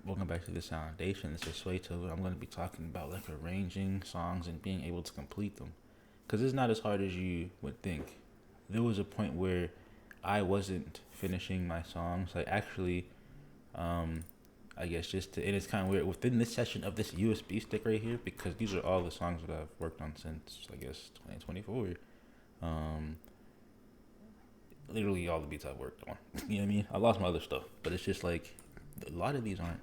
welcome back to the Foundation. This is Sueto. I'm going to be talking about like arranging songs and being able to complete them, because it's not as hard as you would think. There was a point where I wasn't finishing my songs. Like actually, um, I guess and it's kind of weird within this session of this USB stick right here, because these are all the songs that I've worked on since I guess 2024. Um, Literally all the beats I've worked on. You know what I mean? I lost my other stuff, but it's just like a lot of these aren't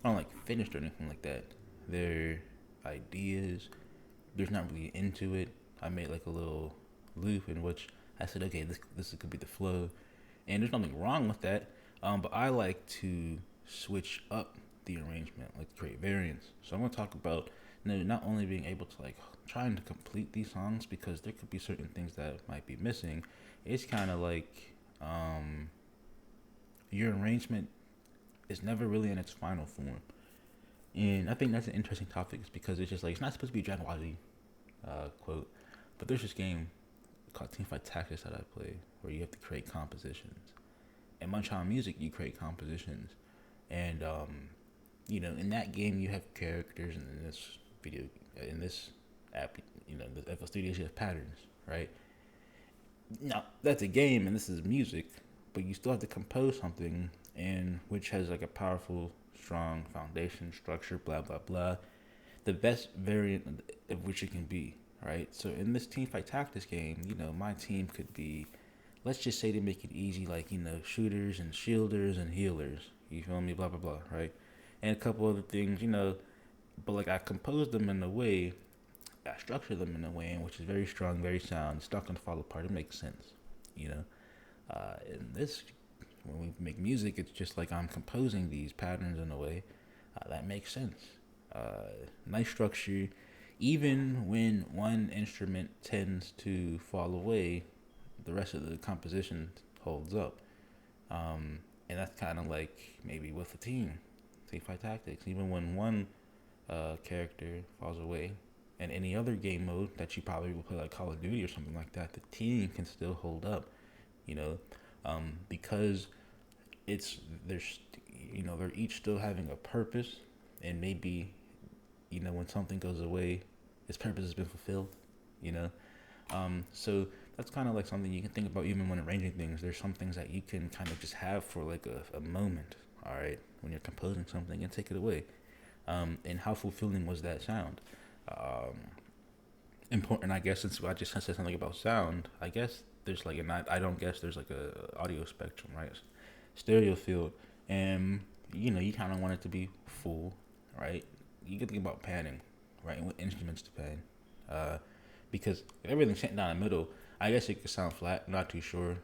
like finished or anything like that. They're ideas. There's not really into it. I made like a little loop in which I said, okay, this could be the flow, and there's nothing wrong with that. But I like to switch up the arrangement, like create variants. So I'm gonna talk about not only being able to like trying to complete these songs because there could be certain things that might be missing. It's kind of like your arrangement is never really in its final form. And I think that's an interesting topic, is because it's just like it's not supposed to be a Dragon Ball Z quote, but there's this game called Teamfight Tactics that I play where you have to create compositions. In Munchausen Music, you create compositions, and in that game you have characters, and video, in this app, the FL Studios, you have patterns, right? Now that's a game, and this is music, but you still have to compose something, and which has like a powerful, strong foundation, structure, blah blah blah. The best variant of which it can be, right? So in this team fight tactics game, my team could be, let's just say to make it easy, like shooters and shielders and healers. You feel me? Blah blah blah, right? And a couple other things, but like I composed them in a way, I structured them in a way in which is very strong, very sound. It's not gonna fall apart. It makes sense, you know. In this, when we make music, it's just like I'm composing these patterns in a way that makes sense. Nice structure. Even when one instrument tends to fall away, the rest of the composition holds up. And that's kind of like maybe with a team fight tactics. Even when one character falls away, and any other game mode that you probably will play, like Call of Duty or something like that, the team can still hold up, you know, because it's there's they're each still having a purpose, and maybe when something goes away, its purpose has been fulfilled, you know. So that's kind of like something you can think about even when arranging things. There's some things that you can kind of just have for like a moment, all right, when you're composing something, and take it away. And how fulfilling was that sound? Um, Important, I guess, since I just said something about sound. I guess there's like I don't guess there's like a audio spectrum, right? Stereo field, and you kind of want it to be full, right? You can think about panning, right? And what instruments to pan, uh, because if everything's sitting down the middle, I guess it could sound flat. I'm not too sure.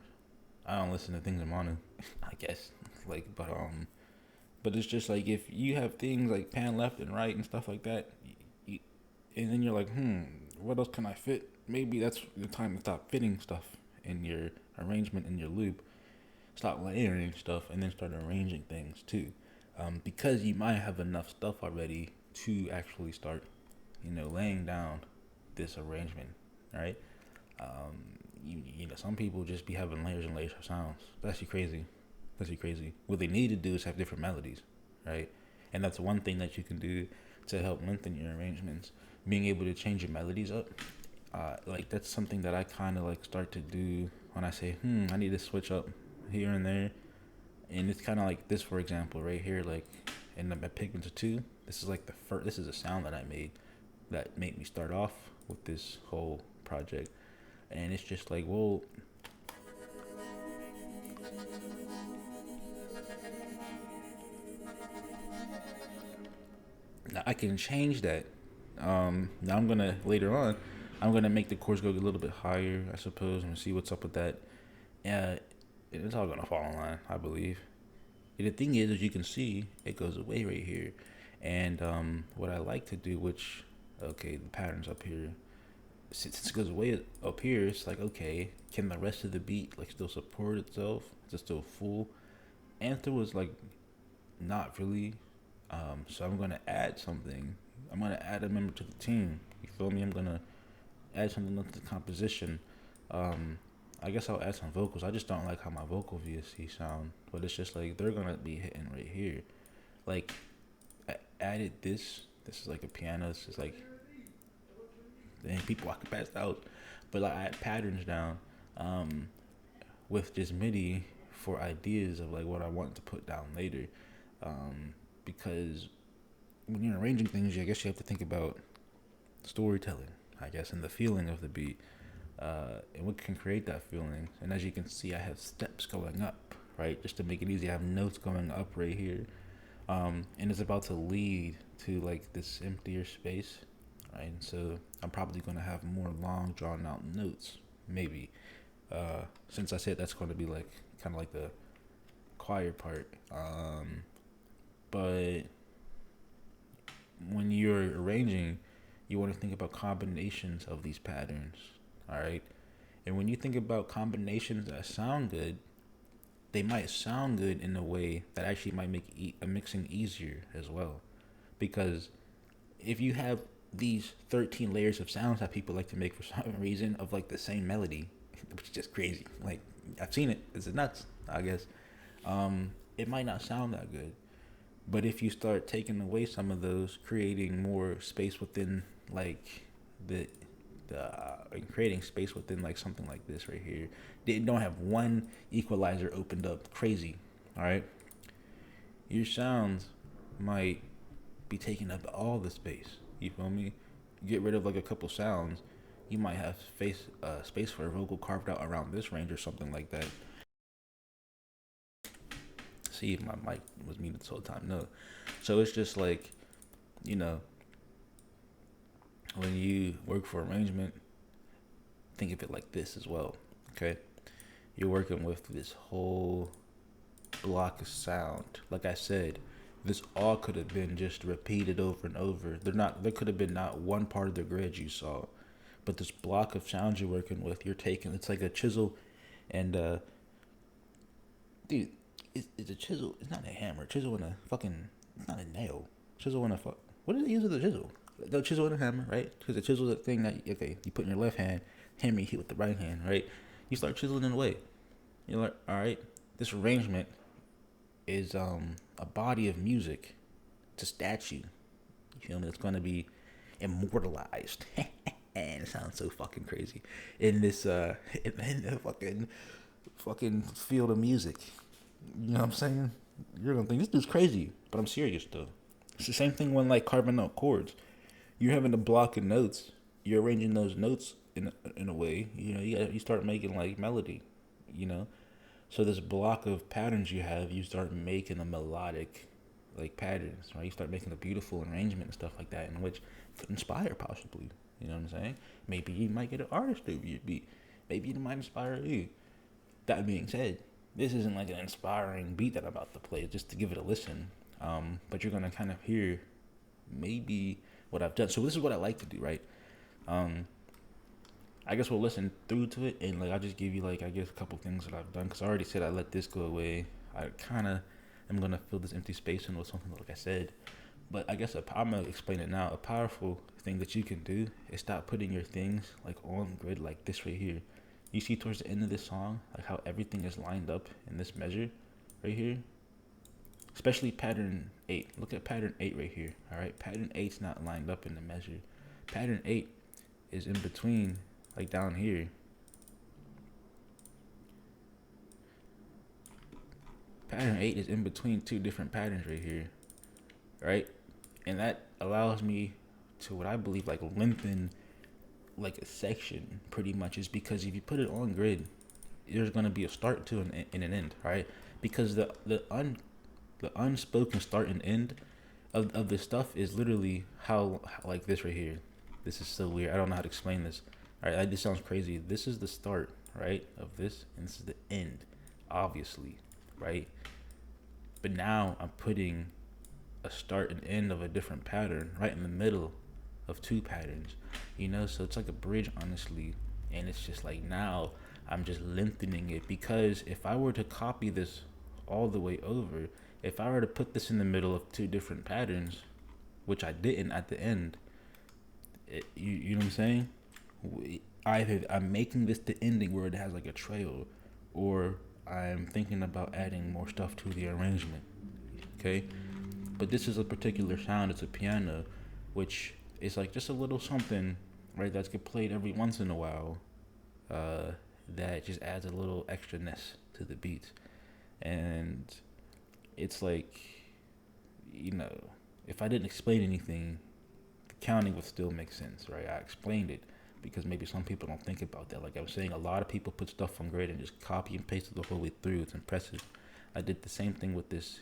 I don't listen to things in mono, I guess. But it's just like if you have things like pan left and right and stuff like that, and then you're like, what else can I fit? Maybe that's the time to stop fitting stuff in your arrangement, in your loop. Stop layering stuff and then start arranging things too, because you might have enough stuff already to actually start, laying down this arrangement, right? Some people just be having layers and layers of sounds. That's actually crazy. That's actually crazy. What they need to do is have different melodies, right? And that's one thing that you can do to help lengthen your arrangements. Being able to change your melodies up, like that's something that I kind of like start to do when I say, I need to switch up here and there. And it's kind of like this, for example, right here, like in the Pigments 2. This is like the first. This is a sound that I made that made me start off with this whole project, and it's just like, well, now I can change that. Now I'm gonna later on, I'm gonna make the chords go a little bit higher, I suppose, and see what's up with that. Yeah, it's all gonna fall in line, I believe. And the thing is, as you can see, it goes away right here. And what I like to do, which, okay, the pattern's up here. Since it goes away up here, it's like, okay, can the rest of the beat like still support itself? Is it still full? Answer was like, not really. So I'm gonna add something. I'm gonna add a member to the team. You feel me? I'm gonna add something to the composition. Um, I guess I'll add some vocals. I just don't like how my vocal VSC sound, but it's just like they're gonna be hitting right here. like added this. This is like a piano. This is like, and people walking past the house, but like I had patterns down, um, with just MIDI for ideas of like what I want to put down later, because when you're arranging things, I guess you have to think about storytelling, I guess, and the feeling of the beat, and what can create that feeling. And as you can see, I have steps going up, right, just to make it easy. I have notes going up right here, and it's about to lead to like this emptier space, right? And so I'm probably going to have more long, drawn out notes, maybe, since I said that's going to be like kind of like the choir part. But when you're arranging, you want to think about combinations of these patterns, all right? And when you think about combinations that sound good, they might sound good in a way that actually might make a mixing easier as well. Because if you have these 13 layers of sounds that people like to make for some reason of like the same melody, which is just crazy. Like, I've seen it. It's nuts, I guess. It might not sound that good. But if you start taking away some of those, creating more space within like the creating space within like something like this right here, they don't have one equalizer opened up. Crazy, all right. Your sounds might be taking up all the space. You feel me? Get rid of like a couple sounds, you might have space for a vocal carved out around this range or something like that. See if my mic was muted this whole time. No. So it's just like, you know, when you work for arrangement, think of it like this as well. Okay? You're working with this whole block of sound. Like I said, this all could have been just repeated over and over. There could have been not one part of the grid you saw. But this block of sounds you're working with, you're taking, it's like a chisel and dude, it's a chisel. It's not a hammer. Chisel and a fucking. It's not a nail. Chisel and a fuck. What do they use with a chisel? The chisel and a hammer, right? Because the chisel is the thing that you put in your left hand, hammer you hit with the right hand, right? You start chiseling it away. You're like, all right, this arrangement is a body of music. It's a statue. You feel me? It's gonna be immortalized. And it sounds so fucking crazy in this in the fucking field of music. You know what I'm saying? You're gonna think this dude's crazy, but I'm serious though. It's the same thing when like carving out chords. You're having a block of notes. You're arranging those notes in a way. You know, you start making like melody. You know, so this block of patterns you have, you start making a melodic like patterns, right? You start making a beautiful arrangement and stuff like that, in which could inspire possibly. You know what I'm saying? Maybe you might get an artist over your beat. Maybe it might inspire you. That being said, this isn't like an inspiring beat that I'm about to play, just to give it a listen. But you're gonna kind of hear maybe what I've done. So this is what I like to do, right? I guess we'll listen through to it, and like I'll just give you like I guess a couple things that I've done, because I already said I let this go away. I kind of am gonna fill this empty space in with something like I said. But I guess I'm gonna explain it now. A powerful thing that you can do is stop putting your things like on grid like this right here. You see towards the end of this song, like how everything is lined up in this measure right here. Especially pattern 8. Look at pattern 8 right here. Alright, pattern 8's not lined up in the measure. Pattern 8 is in between, like down here. Pattern 8 is in between two different patterns right here. Right? And that allows me to what I believe like lengthen like a section pretty much, is because if you put it on grid, there's going to be a start to an end, right? Because the unspoken start and end of this stuff is literally how like this right here. This is so weird. I don't know how to explain this. All right, this sounds crazy. This is the start, right, of this, and this is the end, obviously, right? But now I'm putting a start and end of a different pattern right in the middle of two patterns, you know. So it's like a bridge, honestly, and it's just like now I'm just lengthening it, because if I were to copy this all the way over, if I were to put this in the middle of two different patterns, which I didn't at the end, you know what I'm saying? Either I'm making this the ending where it has like a trail, or I'm thinking about adding more stuff to the arrangement. Okay, But this is a particular sound. It's a piano, which is like just a little something, right? That's get played every once in a while. Uh, that just adds a little extraness to the beats, and it's like, you know, if I didn't explain anything, the counting would still make sense, right? I explained it because maybe some people don't think about that. Like I was saying, a lot of people put stuff on grade and just copy and paste it the whole way through. It's impressive. I did the same thing with this.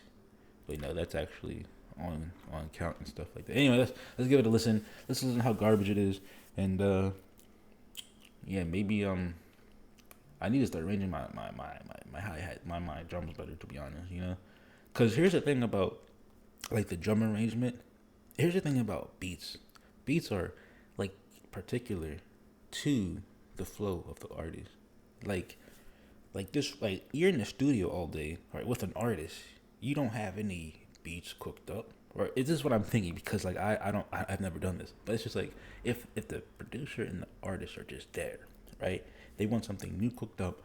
But no, that's actually on count and stuff like that. Anyway, let's give it a listen. Let's listen to how garbage it is, and yeah, maybe I need to start arranging my hi hat my drums better, to be honest. Because here's the thing about like the drum arrangement. Here's the thing about beats. Beats are like particular to the flow of the artist. Like like you're in the studio all day, right, with an artist. You don't have any beats cooked up. Or is this what I'm thinking? Because like I've never done this, but it's just like if the producer and the artist are just there, right? They want something new cooked up,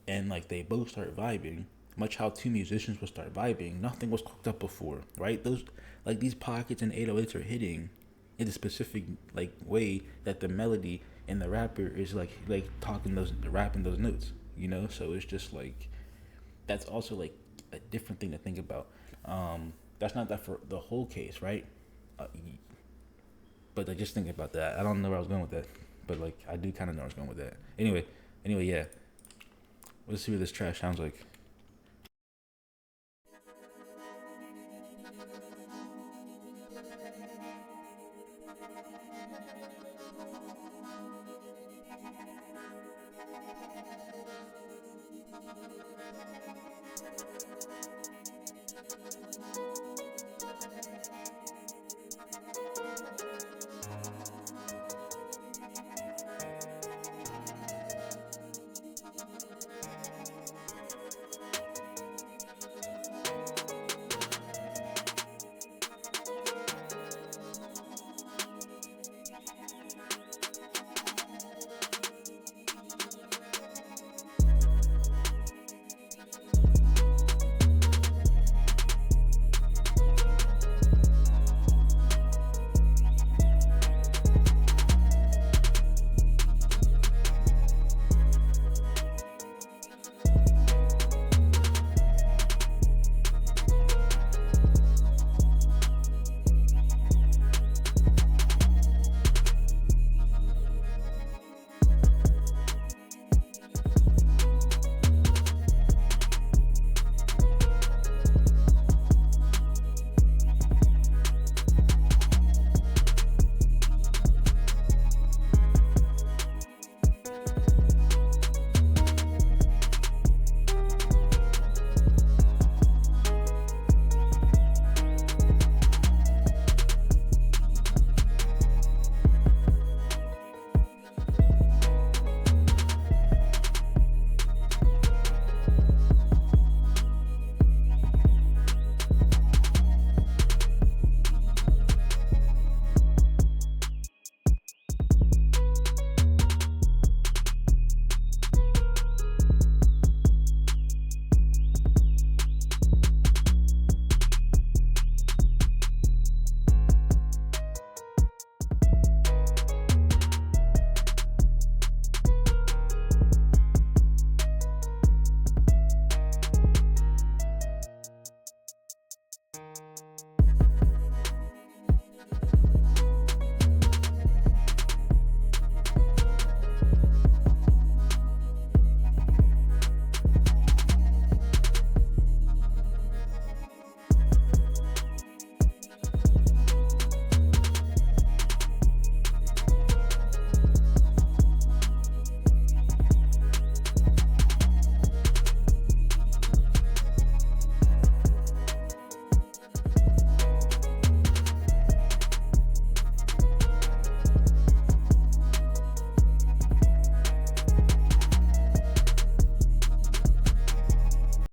and like they both start vibing. Much how two musicians will start vibing, nothing was cooked up before, right? Those like these pockets and 808s are hitting in a specific like way that the melody and the rapper is like talking those rapping those notes, So it's just like that's also like a different thing to think about. That's not that for the whole case, right? Uh, but like just thinking about that, I don't know where I was going with that, but like I do kind of know where I was going with that. Anyway, yeah. Let's see what this trash sounds like.